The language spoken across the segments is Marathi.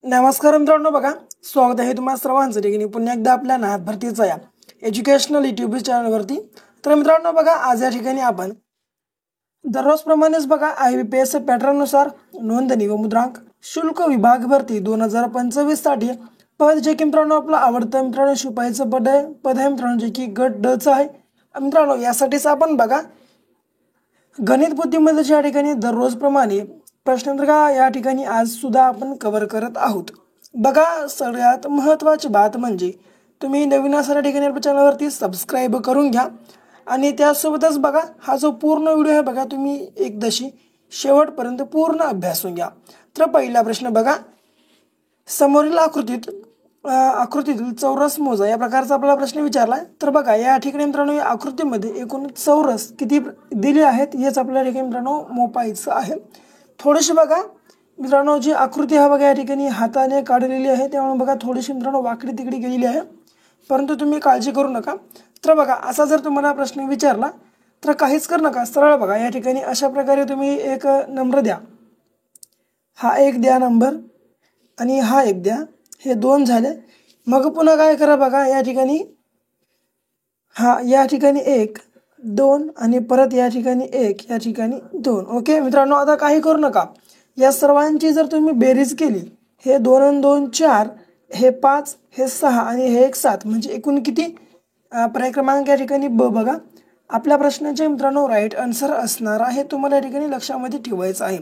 नमस्कार मित्रांनो, बघा स्वागत आहे तुम्हा सर्वांचं ठिकाणी पुन्हा एकदा आपल्या नाथ भरतीचा या एज्युकेशनल यूट्यूब चॅनलवरती। तर मित्रांनो बघा, आज या ठिकाणी आपण दररोजप्रमाणेच बघा IBPS पॅटर्ननुसार नोंदणी व मुद्रांक शुल्क विभाग भरती 2025 साठी पद जे की मित्रांनो आपलं आवडतं मित्रांनो शिपाईचं पद आहे मित्रांनो, जे की गट ड चं आहे मित्रांनो। यासाठीच आपण बघा गणित बुद्धिमत्तेच्या या ठिकाणी दररोजप्रमाणे प्रश्नपत्रिका या ठिकाणी आज सुद्धा आपण कव्हर करत आहोत। बघा, सगळ्यात महत्त्वाची बात म्हणजे तुम्ही नवीन असणाऱ्या ठिकाणी आपल्या चॅनलवरती सबस्क्राईब करून घ्या आणि त्यासोबतच बघा हा जो पूर्ण व्हिडिओ आहे बघा तुम्ही एकदाशी शेवटपर्यंत पूर्ण अभ्यासून घ्या। तर पहिला प्रश्न बघा, समोरील आकृतीतील चौरस मोजा या प्रकारचा आपल्याला प्रश्न विचारला। तर बघा या ठिकाणी मित्रांनो या आकृतीमध्ये एकूण चौरस किती दिले आहेत हेच आपल्या ठिकाणी मित्रांनो मोपायचं आहे। थोडीशी बघा मित्रांनो जी आकृती हा बघा या ठिकाणी हाताने काढलेली आहे, त्यामुळे बघा थोडीशी मित्रांनो वाकडी तिकडी गेलेली आहे, परंतु तुम्ही काळजी करू नका। तर बघा असा जर तुम्हाला प्रश्न विचारला तर काहीच करू नका, सरळ बघा या ठिकाणी अशा प्रकारे तुम्ही एक नंबर द्या, हा एक द्या नंबर आणि हा एक द्या, हे दोन झाले। मग पुन्हा काय करा बघा या ठिकाणी या ठिकाणी एक दोन आणि परत या ठिकाणी एक या ठिकाणी दोन। ओके मित्रांनो, आता काही करू नका, या सर्वांची जर तुम्ही बेरीज केली, हे 2 आणि 2 4, हे 5, हे 6 आणि हे 1 7, म्हणजे एकूण किती पर्याय क्रमांक या ठिकाणी ब बघा आपल्या प्रश्नाचे मित्रांनो राईट आन्सर असणार आहे, तुम्हाला या ठिकाणी लक्षामध्ये ठेवायचं आहे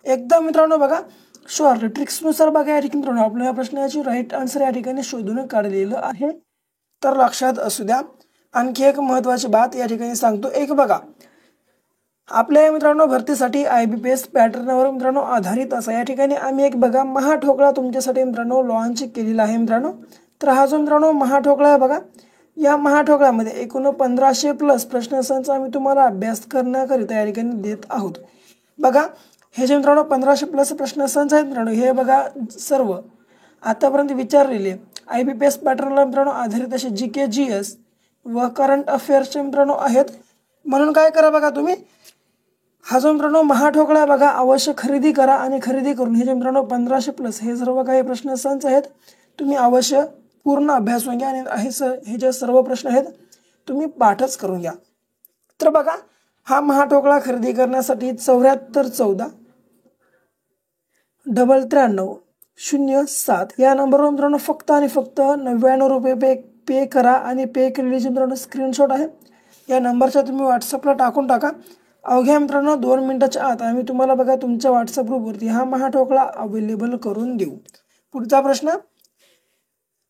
एकदम मित्रांनो। बघा शॉर्ट ट्रिक्सनुसार बघा या ठिकाणी मित्रांनो आपल्या या प्रश्नाची राईट आन्सर या ठिकाणी शोधून काढलेलं आहे, तर लक्षात असू द्या। आणखी एक महत्त्वाची बात या ठिकाणी सांगतो, एक बघा आपल्या मित्रांनो भरतीसाठी IBPS पॅटर्नवर मित्रांनो आधारित असा या ठिकाणी आम्ही एक बघा महाठोकळा तुमच्यासाठी मित्रांनो लॉन्च केलेला आहे मित्रांनो। तर हा जो मित्रांनो महाठोकळा आहे बघा, या महाठोकळ्यामध्ये एकूण 1500 प्लस प्रश्नसंच आम्ही तुम्हाला अभ्यास करण्याकरिता या ठिकाणी देत आहोत। बघा हे जे मित्रांनो 1500 प्लस प्रश्नसंच आहेत मित्रांनो, हे बघा सर्व आतापर्यंत विचारलेले IBPS पॅटर्नला मित्रांनो आधारित असे GK GS व करंट अफेअर्सचे मित्रांनो आहेत। म्हणून काय करा बघा, तुम्ही हा जो मित्रांनो महाठोकळा बघा अवश्य खरेदी करा आणि खरेदी करून हे जे मित्रांनो 1500 प्लस हे सर्व काही प्रश्नसंच आहेत तुम्ही अवश्य पूर्ण अभ्यासून घ्या आणि हे जे सर्व प्रश्न आहेत तुम्ही पाठच करून घ्या। तर बघा हा महाठोकळा खरेदी करण्यासाठी 74 14 93 07 या नंबरवर मित्रांनो फक्त आणि फक्त 99 रुपये पे करा आणि पे केलेली मित्रांनो स्क्रीनशॉट आहे या नंबरच्या तुम्ही व्हॉट्सअपला टाकून टाका। अवघ्या मित्रांनो 2 मिनिटाच्या आत आम्ही तुम्हाला बघा तुमच्या व्हॉट्सअप ग्रुपवरती हा महाठोकळा अवेलेबल करून देऊ। पुढचा प्रश्न,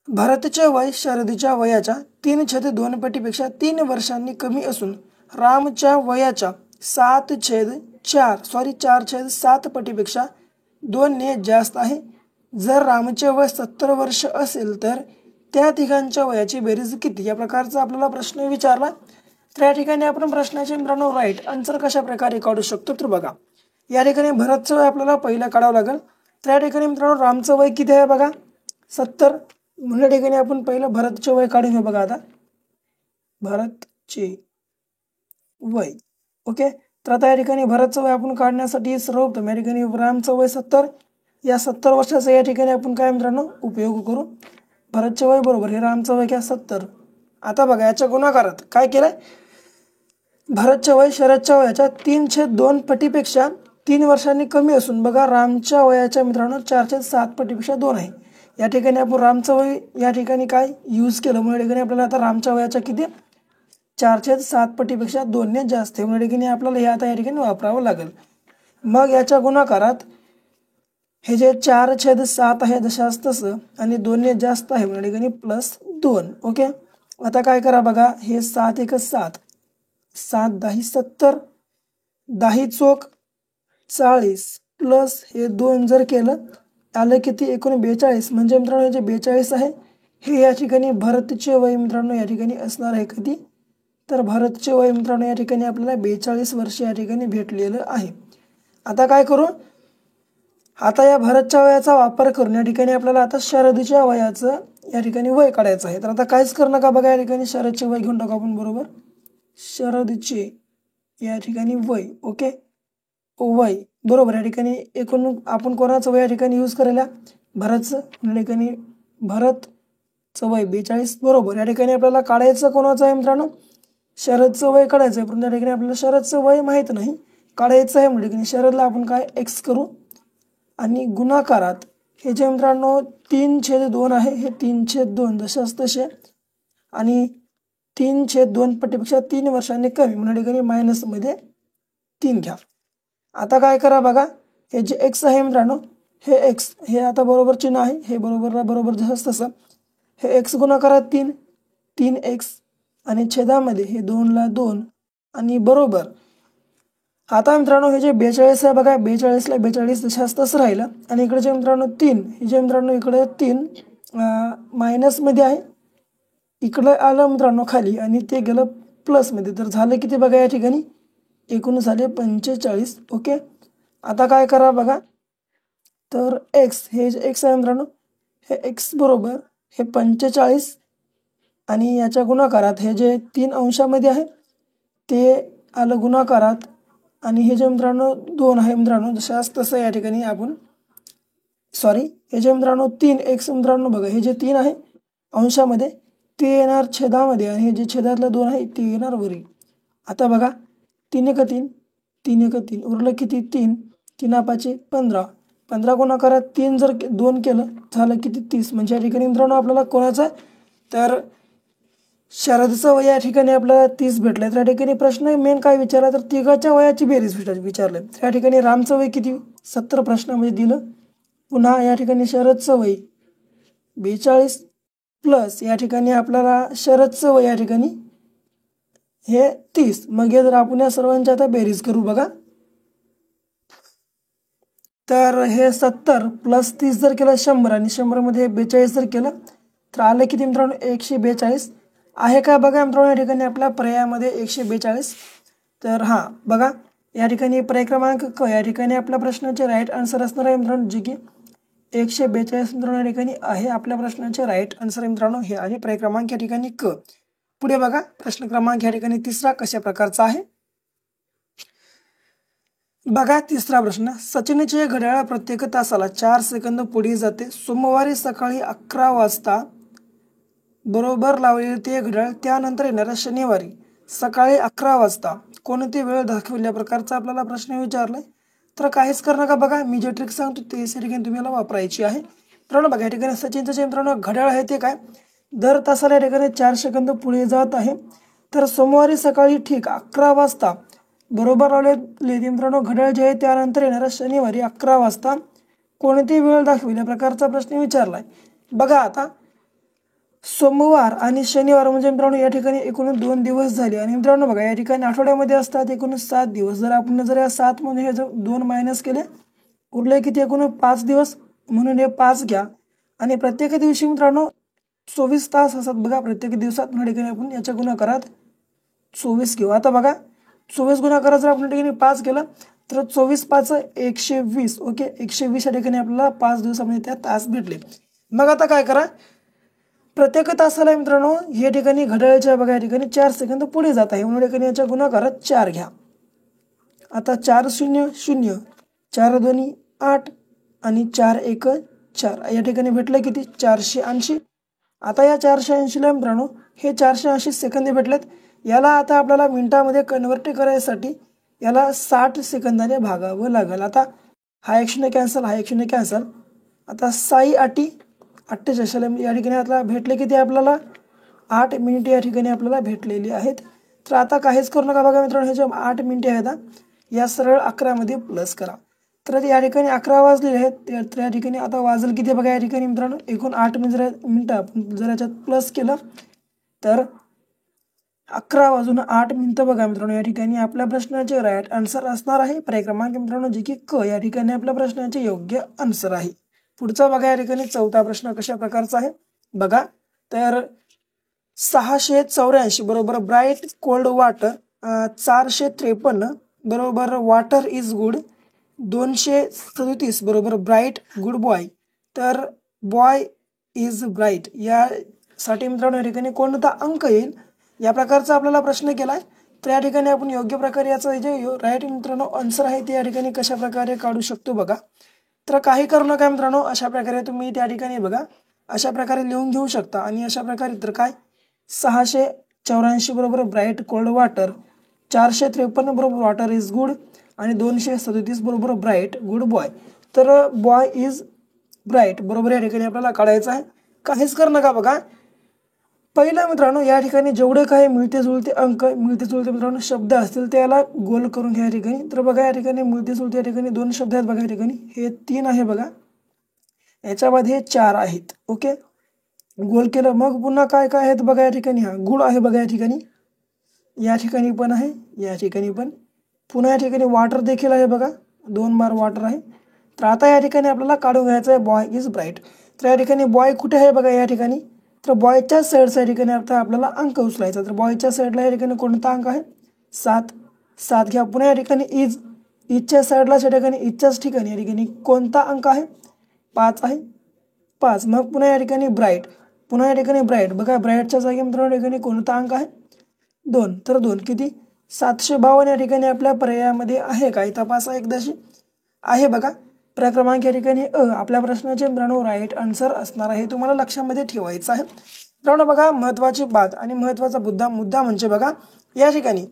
भरतचे वय शरदीच्या वयाच्या 3/2 पटीपेक्षा 3 वर्षांनी कमी असून रामच्या वयाच्या 4/7 पटीपेक्षा 2 ने जास्त आहे। जर रामचे वय 70 वर्ष असेल तर त्या तिघांच्या वयाची बेरीज किती या प्रकारचा आपल्याला प्रश्न विचारला। तर या ठिकाणी आपण प्रश्नाचे मित्रांनो राईट आन्सर कशा प्रकारे काढू शकतो, तर बघा या ठिकाणी भरतचं वय आपल्याला पहिलं काढावं लागेल। तर या ठिकाणी मित्रांनो रामचं वय किती आहे बघा 70, म्हणून या ठिकाणी आपण पहिलं भरतचे वय काढून घेऊ। बघा आता भरतचे वय ओके, तर आता या ठिकाणी भरतचं वय आपण काढण्यासाठी सर्वप्रथम या ठिकाणी रामचं वय 70, या 70 वर्षाचा या ठिकाणी आपण काय मित्रांनो उपयोग करू, भरतचे वय बरोबर हे रामचं वय क्या 70। आता बघा याच्या गुणाकारात काय केलंय, भरतचे वय शरदच्या वयाच्या 3/2 पटीपेक्षा 3 वर्षांनी कमी असून बघा रामच्या वयाच्या मित्रांनो 4/7 पटीपेक्षा 2 आहे। या ठिकाणी आपण रामचं वय या ठिकाणी काय यूज केलं, म्हणून या ठिकाणी आपल्याला आता रामच्या वयाच्या किती 4/7 पटीपेक्षा 2 ने जास्त आहे, म्हणून या ठिकाणी आपल्याला हे आता या ठिकाणी वापरावं लागेल। मग याच्या गुणाकारात हे जे 4/7 आहे जशास तसं आणि 2 ने जास्त आहे म्हणून या ठिकाणी +2 ओके। आता काय करा बघा, हे 7 1 7 7 10 70 10 चोक 40 प्लस हे 2 जर केलं आलं किती एकूण 42, म्हणजे मित्रांनो हे जे 42 आहे हे या ठिकाणी भरतचे वय मित्रांनो या ठिकाणी असणार आहे किती, तर भरतचे वय मित्रांनो या ठिकाणी आपल्याला 42 वर्ष या ठिकाणी भेटलेलं आहे। आता काय करू, आता या भरतच्या वयाचा वापर करून या ठिकाणी आपल्याला आता शरदच्या वयाचं या ठिकाणी वय काढायचं आहे। तर आता काहीच करू नका बघा, या ठिकाणी शरदचे वय घेऊन टाकू आपण बरोबर, शरदचे या ठिकाणी वय ओके वय बरोबर या ठिकाणी एकूण आपण कोणाचं वय या ठिकाणी यूज करायला भरतचं या ठिकाणी भरतचं वय 42 बरोबर. या ठिकाणी आपल्याला काढायचं कोणाचं आहे मित्रांनो, शरदचं वय काढायचं आहे, परंतु या ठिकाणी आपल्याला शरदचं वय माहीत नाही, काढायचं आहे म्हणजे ठिकाणी शरदला आपण काय x करू आणि गुणाकारात हे जे मित्रांनो 3/2 आहे, हे 3/2 जशाच तसे आणि 3/2 पटीपेक्षा 3 वर्षांनी कमी म्हणून ठिकाणी मायनसमध्ये 3 घ्या. आता काय करा बघा, हे जे x आहे मित्रांनो, हे x हे आता बरोबर चिन्ह आहे, हे बरोबर जसं तसं हे x गुणाकारात 3x आणि छेदामध्ये हे 2ला 2 आणि बरोबर. आता मित्रांनो हे जे 42 आहे बघा, 42ला 42 जशाच तसं राहिलं आणि इकडे जे मित्रांनो 3 हे जे मित्रांनो इकडे 3 मायनसमध्ये आहे, इकडं आलं मित्रांनो खाली आणि ते गेलं प्लसमध्ये, तर झालं किती बघा या ठिकाणी एकूण झाले 45. ओके. आता काय करा बघा, तर x हे जे x आहे मित्रांनो, हे x बरोबर हे 45 आणि याच्या गुणाकारात हे जे 3 अंशामध्ये आहे ते आलं गुणाकारात आणि हे जे मित्रांनो 2 आहे मित्रांनो जशाच तसं या ठिकाणी आपण हे जे मित्रांनो 3x मित्रांनो बघा, हे जे 3 आहे अंशामध्ये ते येणार छेदामध्ये आणि हे जे छेदातलं 2 आहे ते येणार वरी. आता बघा 3 1 3 3 1 3 उरलं किती 3 3 5 15 15 गुणाकारात 3 जर 2 केलं झालं किती 30. म्हणजे या ठिकाणी मित्रांनो आपल्याला कोणाचं, तर शरदचं वय या ठिकाणी आपल्याला 30 भेटलंय. तर या ठिकाणी प्रश्न मेन काय विचारला, तर तिघाच्या वयाची बेरीज विचारलंय. तर या ठिकाणी रामचं वय किती 70 प्रश्नामध्ये दिलं. पुन्हा या ठिकाणी शरदचं वय 42 प्लस या ठिकाणी आपल्याला शरदचं वय या ठिकाणी हे 30. मग हे जर आपण या सर्वांची आता बेरीज करू बघा, तर हे 70 प्लस 30 जर केलं 100 आणि 100 मध्ये 42 जर केलं तर आलं किती मित्रांनो 142 आहे का बघा मित्रांनो या ठिकाणी आपल्या पर्यायामध्ये 142. तर हां बघा या ठिकाणी पर्याय क्रमांक क या ठिकाणी आपल्या प्रश्नाचे राईट आन्सर असणार आहे मित्रांनो, जे की 142 मित्रांनो या ठिकाणी आहे आपल्या प्रश्नाचे राईट आन्सर मित्रांनो, हे आहे पर्याय क्रमांक या ठिकाणी क. पुढे बघा प्रश्न क्रमांक या ठिकाणी तिसरा कशा प्रकारचा आहे बघा. तिसरा प्रश्न, सचिनचे घड्याळ प्रत्येक तासाला 4 सेकंद पुढे जाते. सोमवारी सकाळी 11 वाजता बरोबर लावलेले ते घड्याळ त्यानंतर येणाऱ्या शनिवारी सकाळी 11 वाजता कोणती वेळ दाखविल्या प्रकारचा आपल्याला प्रश्न विचारलाय. तर काहीच करू नका बघा, मी जे ट्रिक सांगतो ते या ठिकाणी तुम्हाला वापरायची आहे. मित्रांनो बघा या ठिकाणी सचिनचं जे मित्रांनो घड्याळ आहे ते काय दर तासाला या ठिकाणी 4 सेकंद पुढे जात आहे. तर सोमवारी सकाळी ठीक 11 वाजता बरोबर लावलेले मित्रांनो घड्याळ जे आहे त्यानंतर येणाऱ्या शनिवारी 11 वाजता कोणती वेळ दाखविल्या प्रकारचा प्रश्न विचारलाय. बघा आता सोमवार आणि शनिवार म्हणजे मित्रांनो या ठिकाणी एकूण 2 दिवस झाले आणि मित्रांनो बघा या ठिकाणी आठवड्यामध्ये असतात एकूण 7 दिवस. जर आपण या 7 मध्ये हे 2 मायनस केले उरले किती एकूण 5 दिवस, म्हणून हे 5 घ्या आणि प्रत्येक दिवशी मित्रांनो 24 तास असतात बघा प्रत्येक दिवसात. म्हणून ठिकाणी आपण याच्या गुणाकारात 24 घेऊ. आता बघा 24 गुणाकारात जर आपण ठिकाणी 5 केलं तर 24 5 120. ओके 120 या ठिकाणी आपल्याला 5 दिवसामध्ये त्या तास भेटले. मग आता काय करा, प्रत्येक तासाला मित्रांनो या ठिकाणी घड्याळाच्या बघा या ठिकाणी 4 सेकंद पुढे जात आहे, म्हणून ठिकाणी याच्या गुणाकारात 4 घ्या. आता 4 0 0 4 2 8 आणि 4 1 4 या ठिकाणी भेटलं किती 480. आता या 480ला मित्रांनो हे 480 सेकंद भेटलेत. याला आता आपल्याला मिनिटामध्ये कन्वर्ट करायसाठी याला 60 सेकंदाने भागावं लागेल. आता हा 1 0 कॅन्सल, हा 1 0 कॅन्सल. आता 6 8 48 या ठिकाणी आपल्याला भेटले किती आपल्याला 8 मिनिटे या ठिकाणी आपल्याला भेटलेली आहेत. तर आता काहीच करू नका बघा मित्रांनो, हे जे 8 मिनिटे आहेत या सरळ 11 मध्ये प्लस करा. तर या ठिकाणी 11 वाजलेले आहेत, तर या ठिकाणी आता वाजल किती बघा या ठिकाणी मित्रांनो एकूण 8 मिनिटं आपण जर याच्यात प्लस केलं तर 11 वाजून 8 मिनिटं बघा मित्रांनो. या ठिकाणी आपल्या प्रश्नाचे राईट आन्सर असणार आहे पर्याय क्रमांक मित्रांनो, जे की क या ठिकाणी आपल्या प्रश्नाचे योग्य आन्सर आहे. पुढचा बघा या ठिकाणी चौथा प्रश्न कशा प्रकारचा आहे बघा. तर 684 बरोबर ब्राईट कोल्ड वॉटर 453 बरोबर वॉटर इज गुड 237 बरोबर ब्राईट गुड बॉय. तर बॉय इज ब्राईट यासाठी मित्रांनो या ठिकाणी कोणता अंक येईल या प्रकारचा आपल्याला प्रश्न केलाय. तर या ठिकाणी आपण योग्य प्रकारे याचं जे राईट मित्रांनो आन्सर आहे ते या ठिकाणी कशा प्रकारे काढू शकतो बघा. तर काही करू नका मित्रांनो, अशा प्रकारे तुम्ही त्या ठिकाणी बघा अशा प्रकारे लिहून घेऊ शकता. आणि अशा प्रकारे तर काय 684 बरोबर ब्राईट कोल्ड वॉटर, 453 बरोबर वॉटर इज गुड आणि 237 बरोबर ब्राईट गुड बॉय. तर बॉय इज ब्राईट बरोबर या ठिकाणी आपल्याला काढायचं आहे. काहीच करू नका बघा. पहिलं मित्रांनो या ठिकाणी जेवढे काही मिळते जुळते अंक मिळते जुळते मित्रांनो शब्द असतील त्याला गोल करून घ्या या ठिकाणी. तर बघा या ठिकाणी मिळते जुळते या ठिकाणी 2 शब्द आहेत बघा या ठिकाणी. हे 3 आहे बघा, याच्यामध्ये 4 आहेत. ओके, गोल केलं. मग पुन्हा काय काय आहेत बघा या ठिकाणी. हा गुड आहे बघा या ठिकाणी, या ठिकाणी पण आहे, या ठिकाणी पण. पुन्हा या ठिकाणी वॉटर देखील आहे बघा, 2 बार वॉटर आहे. तर आता या ठिकाणी आपल्याला काढून घ्यायचं आहे बॉय इज ब्राईट. तर या ठिकाणी बॉय कुठे आहे बघा या ठिकाणी. तर बॉयच्या साईडच्या ठिकाणी आता आपल्याला अंक उचलायचा. तर बॉयच्या साईडला या ठिकाणी कोणता अंक आहे 7, 7 घ्या. पुन्हा या ठिकाणी इजच्या साईडला या ठिकाणी इजच्याच ठिकाणी या ठिकाणी कोणता अंक आहे 5 आहे, 5. मग पुन्हा या ठिकाणी ब्राईट, पुन्हा या ठिकाणी ब्राईट बघा ब्राईटच्या जागी मित्रांनो या ठिकाणी कोणता अंक आहे 2. तर 2 किती 752 या ठिकाणी आपल्या पर्यायामध्ये आहे काय तपासा एकदाशी. आहे बघा. पर्याय क्रमांक या ठिकाणी आपल्या प्रश्नाचे मित्रांनो राईट आन्सर असणार आहे. तुम्हाला लक्षामध्ये ठेवायचं आहे मित्रांनो. बघा महत्त्वाची बात आणि महत्त्वाचा मुद्दा म्हणजे बघा या ठिकाणी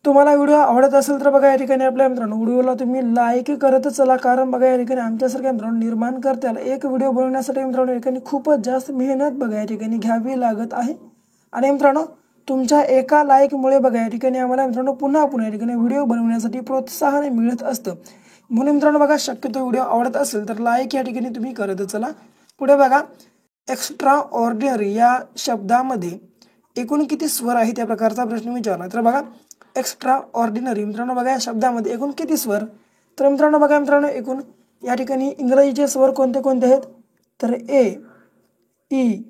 तुम्हाला व्हिडिओ आवडत असेल तर बघा या ठिकाणी आपल्या मित्रांनो व्हिडिओला तुम्ही लाईक करत चला. कारण बघा या ठिकाणी आमच्यासारख्या मित्रांनो निर्माण करताना एक व्हिडिओ बनवण्यासाठी मित्रांनो या ठिकाणी खूपच जास्त मेहनत बघा या ठिकाणी घ्यावी लागत आहे. आणि मित्रांनो तुमच्या एका लाईकमुळे बघा या ठिकाणी आम्हाला मित्रांनो पुन्हा या ठिकाणी व्हिडिओ बनवण्यासाठी प्रोत्साहन मिळत असतं. म्हणून मित्रांनो बघा शक्यतो व्हिडिओ आवडत असेल तर लाईक या ठिकाणी तुम्ही करत चला. पुढे बघा एक्स्ट्रा ऑर्डिनरी या शब्दामध्ये एकूण किती स्वर आहे त्या प्रकारचा प्रश्न विचारला. तर बघा एक्स्ट्रा ऑर्डिनरी मित्रांनो बघा या शब्दामध्ये एकूण किती स्वर. तर मित्रांनो बघा मित्रांनो एकूण या ठिकाणी इंग्रजीचे स्वर कोणते कोणते आहेत. तर ए, ई,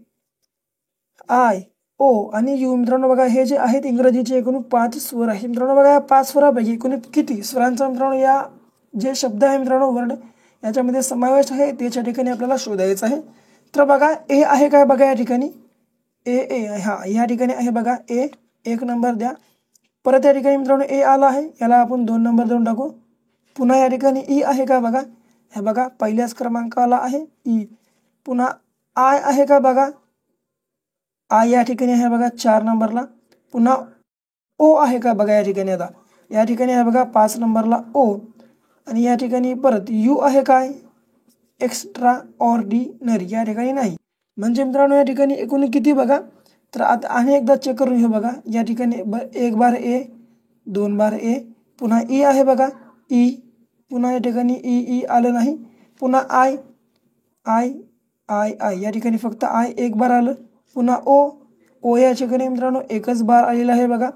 आय, ओ आणि यू. मित्रांनो बघा हे जे आहेत इंग्रजीचे एकूण 5 स्वर आहे. मित्रांनो बघा या 5 स्वरापैकी एकूण किती स्वरांचा मित्रांनो या जे शब्द आहे मित्रांनो वर्ड याच्यामध्ये समावेश आहे त्याच्या ठिकाणी आपल्याला शोधायचं आहे. तर बघा ए आहे काय बघा या ठिकाणी ए हा या ठिकाणी आहे बघा ए, 1 नंबर द्या. परत या ठिकाणी मित्रांनो ए आला आहे, याला आपण 2 नंबर देऊन टाकू. पुन्हा या ठिकाणी ई आहे का बघा, हे बघा पहिल्याच क्रमांकाला आहे ई. पुन्हा आय आहे का बघा, आय या ठिकाणी आहे बघा 4 नंबरला. पुन्हा ओ आहे का बघा या ठिकाणी, आता या ठिकाणी आहे बघा 5 नंबरला ओ. आणि या ठिकाणी परत यू आहे काय एक्स्ट्रा ऑर्डिनरी या ठिकाणी नाही. म्हणजे मित्रांनो या ठिकाणी एकूण किती बघा. तर आता आणि एकदा चेक करून घेऊ बघा या ठिकाणी 1 बार ए, 2 बार ए. पुन्हा ई आहे बघा ई. पुन्हा या ठिकाणी ई आलं नाही. पुन्हा आय आय आय आय या ठिकाणी फक्त आय 1 बार आलं. पुन्हा ओ या ठिकाणी मित्रांनो 1च बार आलेला आहे बघा.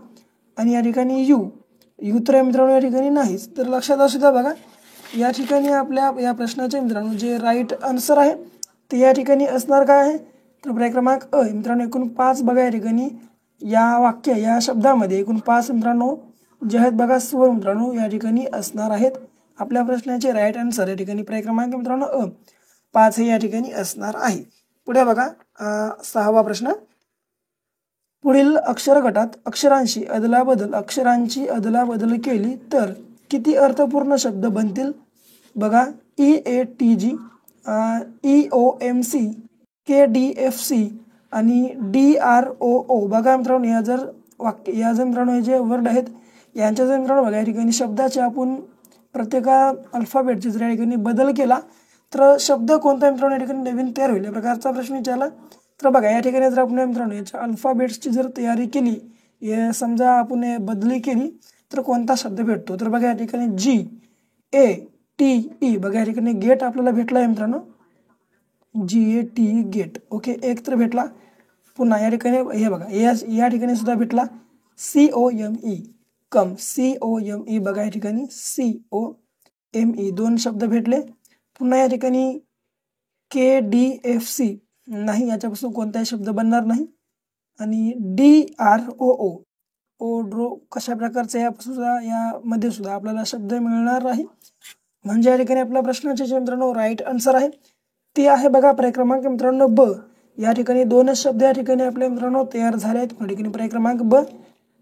आणि या ठिकाणी यू तर मित्रांनो या ठिकाणी नाहीच. तर लक्षात असू द्या बघा या ठिकाणी आपल्या या प्रश्नाचे मित्रांनो जे राईट आन्सर आहे ते या ठिकाणी असणार काय आहे. तर पर्याय क्रमांक अ. मित्रांनो एकूण 5 बघा या ठिकाणी या वाक्य या शब्दामध्ये एकूण 5 मित्रांनो जे आहेत बघा स्वर मित्रांनो या ठिकाणी असणार आहेत. आपल्या प्रश्नाचे राईट आन्सर या ठिकाणी पर्याय क्रमांक मित्रांनो अ 5 हे या ठिकाणी असणार आहे. पुढे बघा 6वा प्रश्न. पुढील अक्षर गटात अक्षरांची अदलाबदल केली तर किती अर्थपूर्ण शब्द बनतील बघा. EATG, EOMC, KDFC आणि DROO. बघा मित्रांनो या जर मित्रांनो हे जे वर्ड आहेत यांच्या जर मित्रांनो बघा या ठिकाणी शब्दाचे आपण प्रत्येका अल्फाबेटचे जर या ठिकाणी बदल केला तर शब्द कोणता मित्रांनो या ठिकाणी नवीन तयार होईल या प्रकारचा प्रश्न विचारला. तर बघा या ठिकाणी जर आपण मित्रांनो याच्या अल्फाबेट्सची जर तयारी केली समजा आपण बदली केली तर कोणता शब्द भेटतो. तर बघा या ठिकाणी GATE बघा या ठिकाणी गेट आपल्याला भेटला आहे मित्रांनो GATE गेट. ओके 1 तर भेटला. पुन्हा या ठिकाणी हे बघा या ठिकाणी सुद्धा भेटला COME कम COME बघा या ठिकाणी COME 2 शब्द भेटले. पुन्हा या ठिकाणी KDFC नाही याच्यापासून कोणताही शब्द बनणार नाही. आणि DROO ओड्रो कशा प्रकारचा यापासून यामध्ये सुद्धा आपल्याला शब्द मिळणार नाही. म्हणजे या ठिकाणी आपल्या प्रश्नाचे जे मित्रांनो राईट आन्सर आहे ते आहे बघा पर्याय क्रमांक मित्रांनो ब. या ठिकाणी 2 शब्द या ठिकाणी आपल्या मित्रांनो तयार झाले आहेत. या ठिकाणी पर्याय क्रमांक ब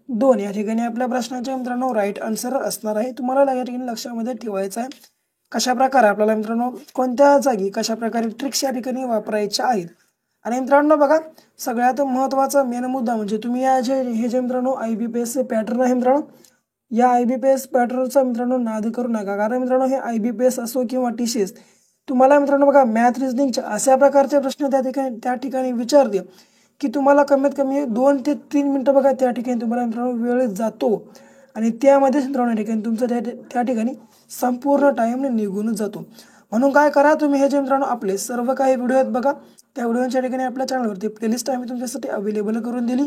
2 या ठिकाणी आपल्या प्रश्नाचे मित्रांनो राईट आन्सर असणार आहे. तुम्हाला या ठिकाणी लक्षामध्ये ठेवायचं आहे. कशा प्रकारे आपल्याला मित्रांनो कोणत्या जागी कशा प्रकारे ट्रिक्स या ठिकाणी वापरायच्या आहेत। आणि मित्रांनो बघा सगळ्यात महत्त्वाचा मेन मुद्दा म्हणजे तुम्ही हे जे मित्रांनो IBPS पॅटर्न आहे मित्रांनो, या IBPS पॅटर्नचा मित्रांनो नाद करू नका, कारण मित्रांनो हे IBPS असो किंवा TCS तुम्हाला मित्रांनो बघा मॅथ रिजनिंगच्या अशा प्रकारचे प्रश्न त्या ठिकाणी विचारते की तुम्हाला कमीत कमी 2 ते 3 मिनिटं बघा त्या ठिकाणी तुम्हाला मित्रांनो वेळ जातो आणि त्यामध्येच मित्रांनो ठिकाणी तुमचं त्या ठिकाणी संपूर्ण टाइम निघून जातो। म्हणून काय करा तुम्ही हे जे मित्रांनो आपले सर्व काही व्हिडिओ आहेत बघा, त्या व्हिडिओच्या ठिकाणी आपल्या चॅनलवरती प्लेलिस्ट आम्ही तुमच्यासाठी अवेलेबल करून दिली,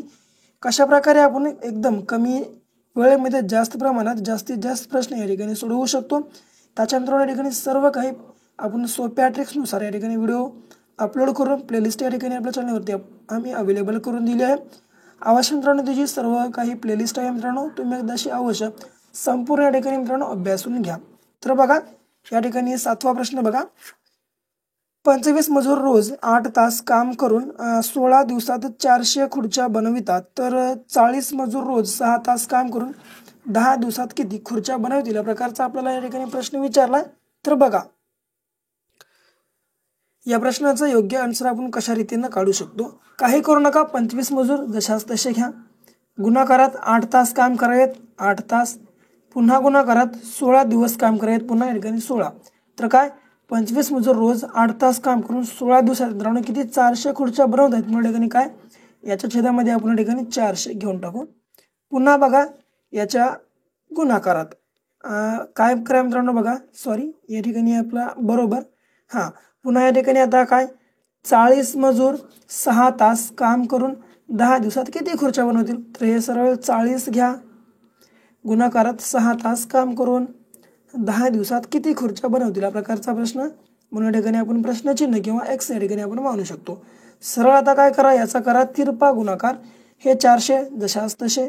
कशा प्रकारे आपण एकदम कमी वेळेमध्ये जास्त प्रमाणात जास्तीत जास्त प्रश्न या ठिकाणी सोडवू शकतो। त्याच्या मित्रांनो या ठिकाणी सर्व काही आपण सोप्या ट्रिक्सनुसार या ठिकाणी व्हिडिओ अपलोड करून प्लेलिस्ट या ठिकाणी आपल्या चॅनलवरती आम्ही अवेलेबल करून दिली आहे। अवश्य मित्रांनो त्याची सर्व काही प्लेलिस्ट आहे मित्रांनो, तुम्ही एकदाशी अवश्य संपूर्ण या ठिकाणी मित्रांनो अभ्यासून घ्या। तर बघा या ठिकाणी 7वा प्रश्न बघा, 25 मजूर रोज 8 तास काम करून 16 दिवसात 400 खुर्च्या बनवितात, तर 40 मजूर रोज 6 तास काम करून 10 दिवसात किती खुर्च्या बनवतील या प्रकारचा आपल्याला या ठिकाणी प्रश्न विचारला। तर बघा या प्रश्नाचं योग्य आन्सर आपण कशा रीतीने काढू शकतो, काही करू नका, 25 मजूर जशास तसे घ्या, गुणाकारात 8 तास काम करावेत 8 तास, पुन्हा गुणाकारात 16 दिवस काम करावेत पुन्हा या ठिकाणी 16, तर काय 25 मजूर रोज 8 तास काम करून 16 दिवसात मित्रांनो किती 400 खुर्च्या बनवत आहेत म्हणून ठिकाणी काय याच्या छेदामध्ये आपण या ठिकाणी 400 घेऊन टाकू। पुन्हा बघा याच्या गुणाकारात काय करा मित्रांनो बघा सॉरी या ठिकाणी आपला बरोबर हां, पुन्हा या ठिकाणी आता काय 40 मजूर 6 तास काम करून 10 दिवसात किती खुर्च्या बनवतील, तर हे सरळ 40 घ्या, गुणाकारात 6 तास काम करून 10 दिवसात किती खुर्च्या बनवतील या प्रकारचा प्रश्न, म्हणून या ठिकाणी आपण प्रश्नचिन्ह किंवा एक्स या ठिकाणी आपण मानू शकतो। सरळ आता काय करा याचा करा तिरपा गुणाकार, हे 400 जशास तसे,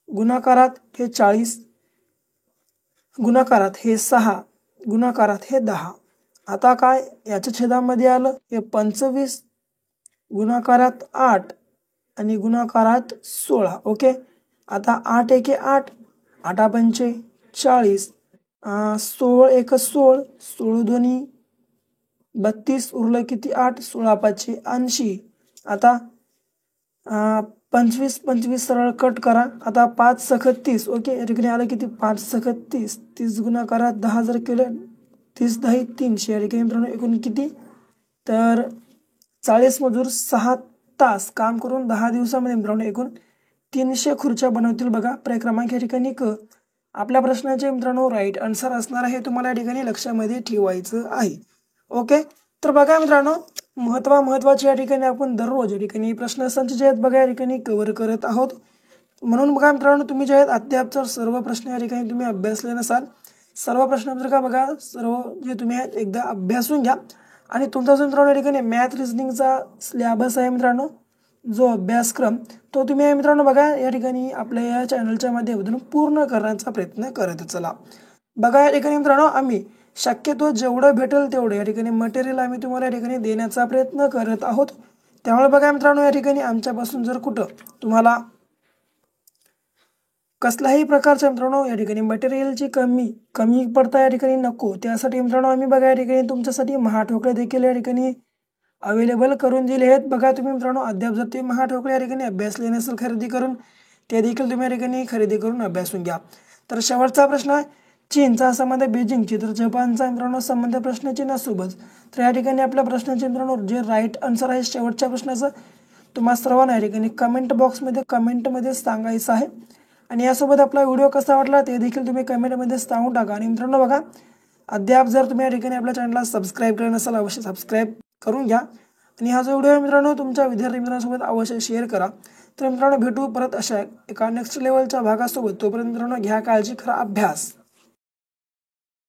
गुणाकारात हे 40, गुणाकारात हे 6, गुणाकारात हे 10, आता काय याच्या छेदामध्ये आलं हे 25, गुणाकारात 8 आणि गुणाकारात 16। ओके, आता 8 एके 8, 8 पंचे 40, 16 एक 16, 16 दोन्ही 32, उरलं किती 8, 16 पाचशे 80, आता 25 25 सरळ कट करा, आता 5 सखत 30। ओके, या ठिकाणी आलं किती 5 सखत 30, 30 गुणाकारात 10 जर केलं 30 10 300 या ठिकाणी मित्रांनो एकूण किती, तर 40 मजूर 6 तास काम करून 10 दिवसामध्ये मित्रांनो एकूण 300 खुर्च्या बनवतील बघा। पर्याय क्रमांक या ठिकाणी क आपल्या प्रश्नाचे मित्रांनो राईट आन्सर असणार आहे, तुम्हाला या ठिकाणी लक्षामध्ये ठेवायचं आहे। ओके, तर बघा मित्रांनो महत्त्वाचे या ठिकाणी आपण दररोज या ठिकाणी प्रश्नसंच जे आहेत बघा या ठिकाणी कव्हर करत आहोत, म्हणून बघा मित्रांनो तुम्ही जे आहेत अद्याप जर सर्व प्रश्न या ठिकाणी तुम्ही अभ्यासले नसाल, सर्व प्रश्न जर का बघा सर्व जे तुम्ही आहेत एकदा अभ्यासून घ्या आणि तुमचा जो मित्रांनो या ठिकाणी मॅथ रिजनिंगचा सिलेबस आहे मित्रांनो जो अभ्यासक्रम तो तुम्ही मित्रांनो बघा या ठिकाणी आपल्या या चॅनलच्या माध्यमातून पूर्ण करण्याचा प्रयत्न करत चला। बघा या ठिकाणी मित्रांनो आम्ही शक्यतो जेवढं भेटेल तेवढं या ठिकाणी मटेरियल आम्ही तुम्हाला या ठिकाणी देण्याचा प्रयत्न करत आहोत, त्यामुळे बघा मित्रांनो या ठिकाणी आमच्यापासून जर कुठं तुम्हाला कसल्याही प्रकारच्या मित्रांनो या ठिकाणी मटेरियलची कमी पडता या ठिकाणी नको, त्यासाठी मित्रांनो आम्ही बघा या ठिकाणी तुमच्यासाठी महाठोकळे देखील या ठिकाणी अवेलेबल करून दिले आहेत। बघा तुम्ही मित्रांनो अद्याप जर ते महाठोकळे या ठिकाणी अभ्यासले नसेल खरेदी करून, ते देखील तुम्ही या ठिकाणी खरेदी करून अभ्यासून घ्या। तर शेवटचा प्रश्न आहे चीनचा संबंध बीजिंगची तर जपानचा मित्रांनो संबंध प्रश्नचिन्हासोबत, तर या ठिकाणी आपल्या प्रश्नाचे मित्रांनो जे राईट आन्सर आहे शेवटच्या प्रश्नाचं तुम्हा सर्वांना या ठिकाणी कमेंट बॉक्समध्ये कमेंटमध्ये सांगायचं आहे आणि यासोबत आपला व्हिडिओ कसा वाटला ते देखील तुम्ही कमेंटमध्ये सांगून टाका। आणि मित्रांनो बघा अद्याप जर तुम्ही या ठिकाणी आपल्या चॅनलला सबस्क्राईब केलं नसेल अवश्य सबस्क्राईब करून घ्या आणि हा जो व्हिडिओ आहे मित्रांनो तुमच्या विद्यार्थी मित्रांसोबत अवश्य शेअर करा। तर मित्रांनो भेटू परत अशा एका नेक्स्ट लेवलच्या भागासोबत, तोपर्यंत मित्रांनो घ्या काळजी, खरा अभ्यास।